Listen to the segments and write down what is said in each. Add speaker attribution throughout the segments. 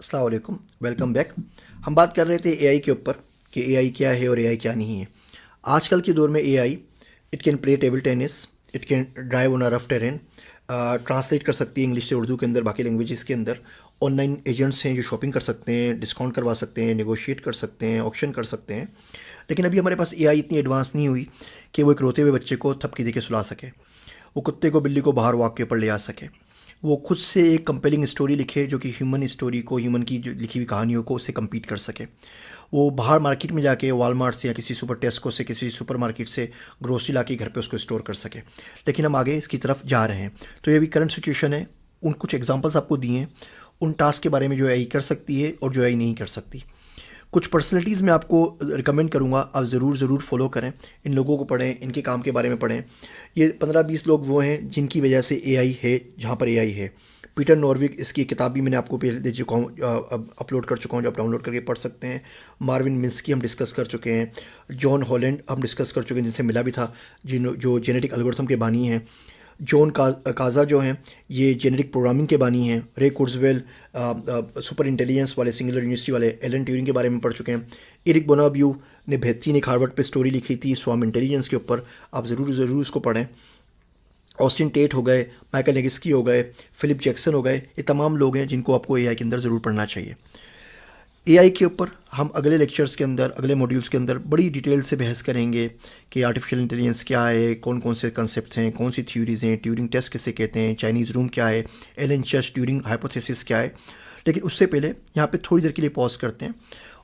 Speaker 1: अस्सलाम वालेकुम, welcome back. हम बात कर रहे थे एआई के ऊपर कि एआई क्या है और एआई क्या नहीं है। आजकल के दौर में AI it can play table tennis, it can drive on a rough terrain, translate कर सकती है इंग्लिश से उर्दू के अंदर, बाकी लैंग्वेजेस के अंदर। ऑनलाइन एजेंट्स हैं जो शॉपिंग कर सकते हैं, डिस्काउंट करवा सकते हैं, नेगोशिएट कर सकते हैं, ऑक्शन कर सकते हैं। लेकिन अभी हमारे पास एआई इतनी एडवांस नहीं हुई कि वो एक रोते हुए बच्चे को थपकी दे के सुला सके, वो कुत्ते को बिल्ली को बाहर वॉक के ऊपर ले आ सके, वो खुद से एक कंपेलिंग स्टोरी लिखे जो कि ह्यूमन स्टोरी को, ह्यूमन की जो लिखी हुई कहानियों को उससे compete कर सके। वो बाहर मार्केट में जाके वालमार्ट से या किसी सुपर टेस्को से, किसी सुपर मार्केट से ग्रोसरी ला के घर पे उसको स्टोर कर सके। लेकिन हम आगे इसकी तरफ जा रहे हैं। तो ये भी करंट सिचुएशन है। उन कुछ एग्जांपल्स आपको दिए हैं उन टास्क के बारे में जो एआई कर सकती है और जो एआई नहीं कर सकती। कुछ पर्सनैलिटीज़ मैं आपको रिकमेंड करूँगा, आप ज़रूर फॉलो करें, इन लोगों को पढ़ें, इनके काम के बारे में पढ़ें। ये 15-20 लोग वो हैं जिनकी वजह से एआई है जहाँ पर एआई है। पीटर नॉर्विक, इसकी किताब भी मैंने आपको पहले दे चुका हूँ, अपलोड कर चुका हूँ, जो आप डाउनलोड करके पढ़ सकते हैं। मार्विन मिन्स्की हम डिस्कस कर चुके हैं। जॉन हॉलैंड हम डिस्कस कर चुके हैं, जिनसे मिला भी था, जो जेनेटिक एल्गोरिथम के बानी हैं। जॉन काजा जो हैं ये जेनेटिक प्रोग्रामिंग के बानी हैं। रे कुर्जवेल सुपर इंटेलिजेंस वाले, सिंगुलर यूनिवर्सिटी वाले, एलन ट्यूरिंग के बारे में पढ़ चुके हैं। एरिक बोनाब्यू ने बेहतरीन एक हार्वर्ड पे स्टोरी लिखी थी स्वाम इंटेलिजेंस के ऊपर, आप ज़रूर उसको पढ़ें। ऑस्टिन टेट हो गए, माइकल नेगिस्की हो गए, फिलिप जैक्सन हो गए, ये तमाम लोग हैं जिनको आपको एआई के अंदर ज़रूर पढ़ना चाहिए। एआई के ऊपर हम अगले लेक्चर्स के अंदर, अगले मॉड्यूल्स के अंदर बड़ी डिटेल से बहस करेंगे कि आर्टिफिशियल इंटेलिजेंस क्या है, कौन कौन से कंसेप्ट्स हैं, कौन सी थ्योरीज़ हैं, ट्यूरिंग टेस्ट किसे कहते हैं, चाइनीज़ रूम क्या है, एलन चेस ट्यूरिंग हाइपोथेसिस क्या है। लेकिन उससे पहले यहाँ पे थोड़ी देर के लिए पॉज करते हैं।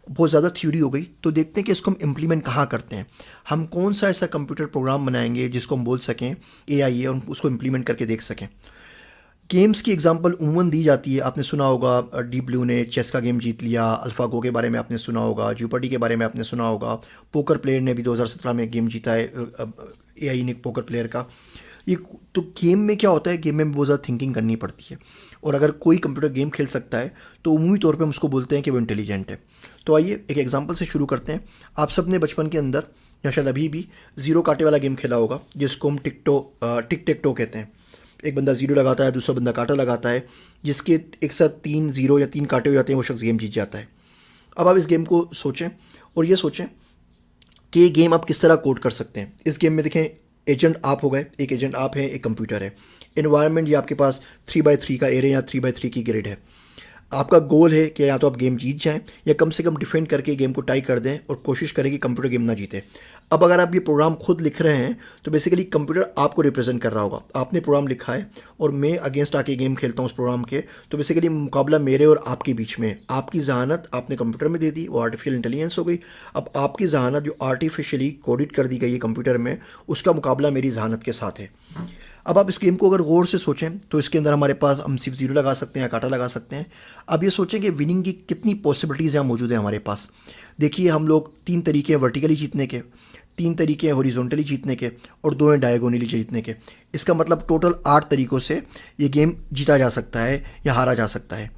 Speaker 1: बहुत ज़्यादा थ्योरी हो गई, तो देखते हैं कि इसको हम इम्प्लीमेंट कहाँ करते हैं। हम कौन सा ऐसा कंप्यूटर प्रोग्राम बनाएंगे जिसको हम बोल सकें एआई है और उसको इम्प्लीमेंट करके देख सकें। गेम्स की एग्जांपल उमूमन दी जाती है, आपने सुना होगा डीप ब्लू ने चेस का गेम जीत लिया, अल्फागो के बारे में आपने सुना होगा, ज्योपर्डी के बारे में आपने सुना होगा, पोकर प्लेयर ने भी 2017 में गेम जीता है एआई ने, पोकर प्लेयर का। ये तो गेम में क्या होता है, गेम में बहुत ज़्यादा थिंकिंग करनी पड़ती है, और अगर कोई कंप्यूटर गेम खेल सकता है तो उमूमी तौर पे हम उसको बोलते हैं कि वो इंटेलिजेंट है। तो आइए एक एग्जांपल से शुरू करते हैं। आप सब ने बचपन के अंदर या शायद अभी भी ज़ीरो कांटे वाला गेम खेला होगा, जिसको हम टिक टेक टो कहते हैं। एक बंदा ज़ीरो लगाता है, दूसरा बंदा कांटा लगाता है, जिसके एक साथ 3 ज़ीरो या 3 कांटे हो जाते हैं, वो शख्स गेम जीत जाता है। अब आप इस गेम को सोचें और ये सोचें कि ये गेम आप किस तरह कोड कर सकते हैं। इस गेम में देखें, एजेंट आप हो गए, एक एजेंट आप है, एक कंप्यूटर है। इन्वायरमेंट ये आपके पास 3x3 का एरे या 3x3 की ग्रिड है। आपका गोल है कि या तो आप गेम जीत जाएं या कम से कम डिफेंड करके गेम को टाई कर दें और कोशिश करें कि कंप्यूटर गेम ना जीते। अब अगर आप ये प्रोग्राम खुद लिख रहे हैं तो बेसिकली कंप्यूटर आपको रिप्रेजेंट कर रहा होगा। आपने प्रोग्राम लिखा है और मैं अगेंस्ट आके गेम खेलता हूँ उस प्रोग्राम के, तो बेसिकली मुकाबला मेरे और आपके बीच में है। आपकी जहानत आपने कंप्यूटर में दे दी, वो आर्टिफिशियल इंटेलिजेंस हो गई। अब आपकी जहानत जो आर्टिफिशियली कोडिट कर दी गई है कंप्यूटर में, उसका मुकाबला मेरी जहानत के साथ है। अब आप इस गेम को अगर गौर से सोचें तो इसके अंदर हमारे पास हम सिर्फ ज़ीरो लगा सकते हैं या कांटा लगा सकते हैं। अब ये सोचें कि विनिंग की कितनी पॉसिबिलिटीज़ यहाँ मौजूद है हमारे पास। देखिए, हम लोग 3 तरीके हैं वर्टिकली जीतने के, 3 तरीके हैं हॉरिजॉन्टली जीतने के, और 2 हैं डायगोनली जीतने के। इसका मतलब टोटल 8 तरीक़ों से ये गेम जीता जा सकता है या हारा जा सकता है।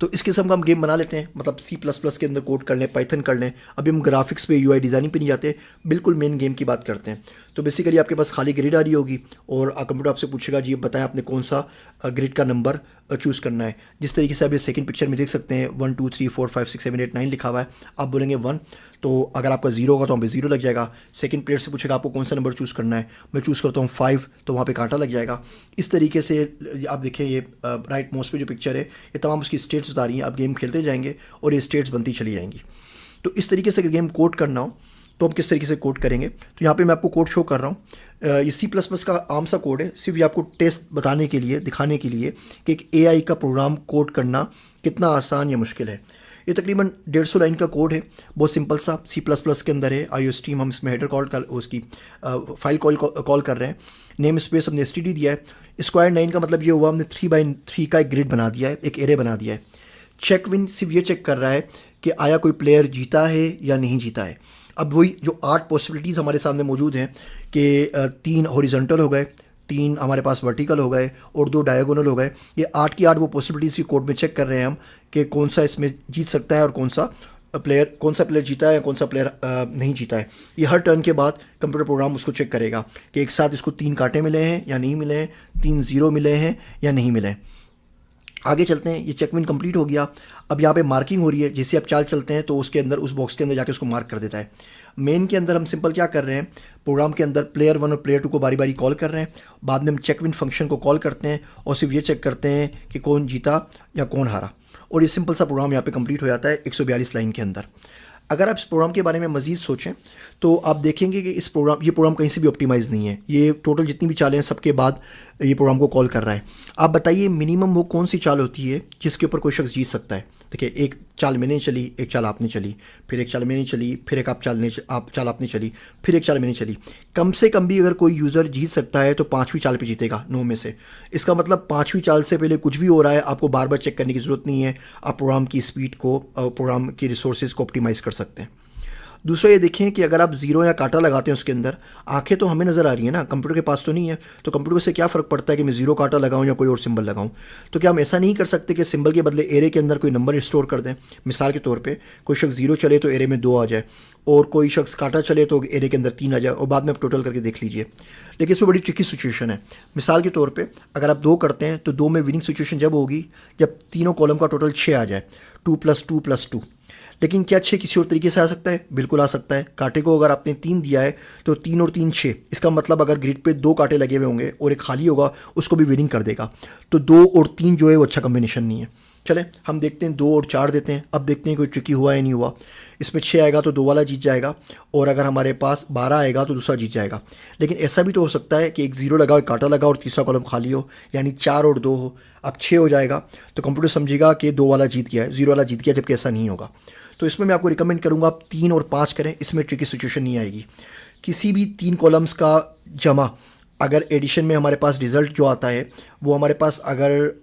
Speaker 1: तो इस किस्म का हम गेम बना लेते हैं, मतलब C++ के अंदर कोड कर लें, पाइथन कर लें। अभी हम ग्राफिक्स पे, यूआई डिज़ाइनिंग पे नहीं जाते, बिल्कुल मेन गेम की बात करते हैं। तो बेसिकली आपके पास खाली ग्रिड आ रही होगी और कंप्यूटर आपसे पूछेगा जी बताएं आपने कौन सा ग्रिड का नंबर चूज़ करना है। जिस तरीके से आप ये सेकंड पिक्चर में देख सकते हैं 1 2 3 4 5 6 7 8 9 लिखा हुआ है। आप बोलेंगे 1, तो अगर आपका 0 होगा तो वहाँ पे 0 लग जाएगा। सेकंड प्लेयर से पूछेगा आपको कौन सा नंबर चूज़ करना है, मैं चूज़ करता हूँ 5, तो वहाँ पे कांटा लग जाएगा। इस तरीके से आप देखें, ये राइट मोस्ट पे जो पिक्चर है, ये तमाम उसकी स्टेट्स बता रही हैं। आप गेम खेलते जाएंगे और ये स्टेट्स बनती चली जाएंगी। तो इस तरीके से अगर गेम कोड करना हो तो हम किस तरीके से कोड करेंगे, तो यहाँ पे मैं आपको कोड शो कर रहा हूँ। ये C++ का आम सा कोड है, सिर्फ ये आपको टेस्ट बताने के लिए, दिखाने के लिए कि एक एआई का प्रोग्राम कोड करना कितना आसान या मुश्किल है। ये तकरीबन 150 लाइन का कोड है, बहुत सिंपल सा, C++ के अंदर है। IOStream हम इसमें हेडर कॉल कर, उसकी फाइल कॉल कर रहे हैं। नेम स्पेस हमने std दिया है। स्क्वायर 9 का मतलब ये हुआ हमने 3x3 का एक ग्रिड बना दिया है, एक एरे बना दिया है। चेक विन सिर्फ ये चेक कर रहा है कि आया कोई प्लेयर जीता है या नहीं जीता है। अब वही जो 8 पॉसिबिलिटीज़ हमारे सामने मौजूद हैं कि 3 हॉरिजॉन्टल हो गए, 3 हमारे पास वर्टिकल हो गए और 2 डायगोनल हो गए। ये 8 की 8 वो पॉसिबिलिटीज़ की कोड में चेक कर रहे हैं हम कि कौन सा इसमें जीत सकता है और कौन सा प्लेयर जीता है या कौन सा प्लेयर नहीं जीता है। ये हर टर्न के बाद कंप्यूटर प्रोग्राम उसको चेक करेगा कि एक साथ इसको 3 कांटे मिले हैं या नहीं मिले हैं, 3 ज़ीरो मिले हैं या नहीं मिले हैं। आगे चलते हैं, ये चेकविन कंप्लीट हो गया। अब यहाँ पे मार्किंग हो रही है, जैसे आप चाल चलते हैं तो उसके अंदर उस बॉक्स के अंदर जाके उसको मार्क कर देता है। मेन के अंदर हम सिंपल क्या कर रहे हैं, प्रोग्राम के अंदर प्लेयर 1 और प्लेयर 2 को बारी बारी कॉल कर रहे हैं। बाद में हम चेकविन फंक्शन को कॉल करते हैं और सिर्फ ये चेक करते हैं कि कौन जीता या कौन हारा, और ये सिंपल सा प्रोग्राम यहाँ पे कंप्लीट हो जाता है 142 लाइन के अंदर। अगर आप इस प्रोग्राम के बारे में मज़ीद सोचें तो आप देखेंगे कि ये प्रोग्राम कहीं से भी ऑप्टिमाइज़ नहीं है। ये टोटल जितनी भी चालें हैं सबके बाद ये प्रोग्राम को कॉल कर रहा है। आप बताइए मिनिमम वो कौन सी चाल होती है जिसके ऊपर कोई शख्स जीत सकता है। देखिए, एक चाल मैंने चली, एक चाल आपने चली, फिर एक चाल मैंने चली, फिर एक आप चाल आपने चली, फिर एक चाल मैंने चली। कम से कम भी अगर कोई यूज़र जीत सकता है तो 5वीं चाल पे जीतेगा 9 में से। इसका मतलब 5वीं चाल से पहले कुछ भी हो रहा है, आपको बार बार चेक करने की ज़रूरत नहीं है। आप प्रोग्राम की स्पीड को, प्रोग्राम की रिसोर्सेज को ऑप्टिमाइज़ कर सकते हैं। दूसरा ये देखें कि अगर आप ज़ीरो या कांटा लगाते हैं उसके अंदर, आंखें तो हमें नज़र आ रही है ना, कंप्यूटर के पास तो नहीं है, तो कंप्यूटर से क्या फ़र्क पड़ता है कि मैं ज़ीरो कांटा लगाऊं या कोई और सिंबल लगाऊं। तो क्या हम ऐसा नहीं कर सकते कि सिंबल के बदले एरे के अंदर कोई नंबर स्टोर कर दें। मिसाल के तौर पे कोई शख्स 0 चले तो एरे में 2 आ जाए, और कोई शख्स कांटा चले तो एरे के अंदर 3 आ जाए, और बाद में आप टोटल करके देख लीजिए। लेकिन इसमें बड़ी ट्रिकी सिचुएशन है। मिसाल के तौर पर अगर आप 2 करते हैं तो 2 में विनिंग सिचुएशन जब होगी जब तीनों कॉलम का टोटल 6 आ जाए, 2 + 2 + 2। लेकिन क्या 6 किसी और तरीके से आ सकता है? बिल्कुल आ सकता है। कांटे को अगर आपने 3 दिया है तो 3 और 3 6, इसका मतलब अगर ग्रिड पे 2 कांटे लगे हुए होंगे और एक खाली होगा, उसको भी विनिंग कर देगा। तो 2 और 3 जो है वो अच्छा कम्बिनेशन नहीं है। चलें हम देखते हैं 2 और 4 देते हैं। अब देखते हैं कोई ट्रिकी हुआ या नहीं हुआ। इसमें 6 आएगा तो 2 वाला जीत जाएगा, और अगर हमारे पास 12 आएगा तो दूसरा जीत जाएगा। लेकिन ऐसा भी तो हो सकता है कि एक 0 लगा, एक कांटा लगा और तीसरा कॉलम खाली हो, यानी 4 और 2 हो। अब 6 हो जाएगा तो कंप्यूटर समझेगा कि 2 वाला जीत गया है, 0 वाला जीत गया, जबकि ऐसा नहीं होगा। तो इसमें मैं आपको रिकमेंड करूँगा आप 3 और 5 करें, इसमें ट्रिकी सिचुएशन नहीं आएगी। किसी भी 3 कॉलम्स का जमा, अगर एडिशन में हमारे पास रिज़ल्ट जो आता है वो हमारे पास अगर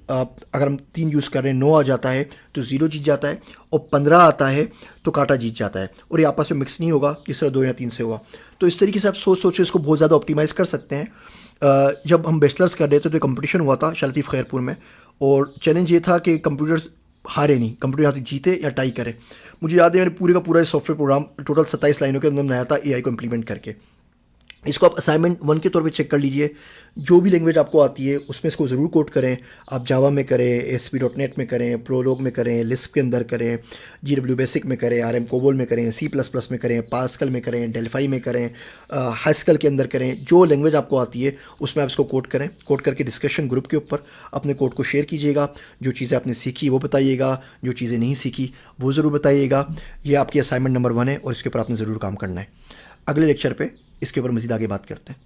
Speaker 1: हम 3 यूज़ कर रहे हैं, 9 आ जाता है तो 0 जीत जाता है, और 15 आता है तो कांटा जीत जाता है, और ये आपस में मिक्स नहीं होगा जिस तरह 2 या 3 से होगा। तो इस तरीके से आप सोच इसको बहुत ज़्यादा ऑप्टिमाइज़ कर सकते हैं। जब हम बैचलर्स कर रहे थे तो कंपटीशन हुआ था लतीफ़ खैरपुर में, और चैलेंज ये था कि कंप्यूटर्स हारे नहीं, कंप्यूटर यहाँ जीते या टाई करे। मुझे याद है मैंने पूरे का पूरा सॉफ्टवेयर प्रोग्राम टोटल 27 लाइनों के अंदर बनाया था एआई को इम्प्लीमेंट करके। इसको आप असाइनमेंट 1 के तौर पे चेक कर लीजिए। जो भी लैंग्वेज आपको आती है उसमें इसको ज़रूर कोड करें। आप जावा में करें, ASP.NET में करें, प्रोलोग में करें, लिस्प के अंदर करें, GW बेसिक में करें, RM कोबोल में करें, C++ में करें, पास्कल में करें, डेल्फाई में करें, हास्कल के अंदर करें। जो लैंग्वेज आपको आती है उसमें आप इसको कोड करें। कोड करके डिस्कशन ग्रुप के ऊपर अपने कोड को शेयर कीजिएगा। जो चीज़ें आपने सीखी वो बताइएगा, जो चीज़ें नहीं सीखी वो ज़रूर बताइएगा। ये आपकी असाइनमेंट नंबर 1 है और इसके ऊपर आपने ज़रूर काम करना है। अगले लेक्चर पे इसके ऊपर मज़ीद आगे बात करते हैं।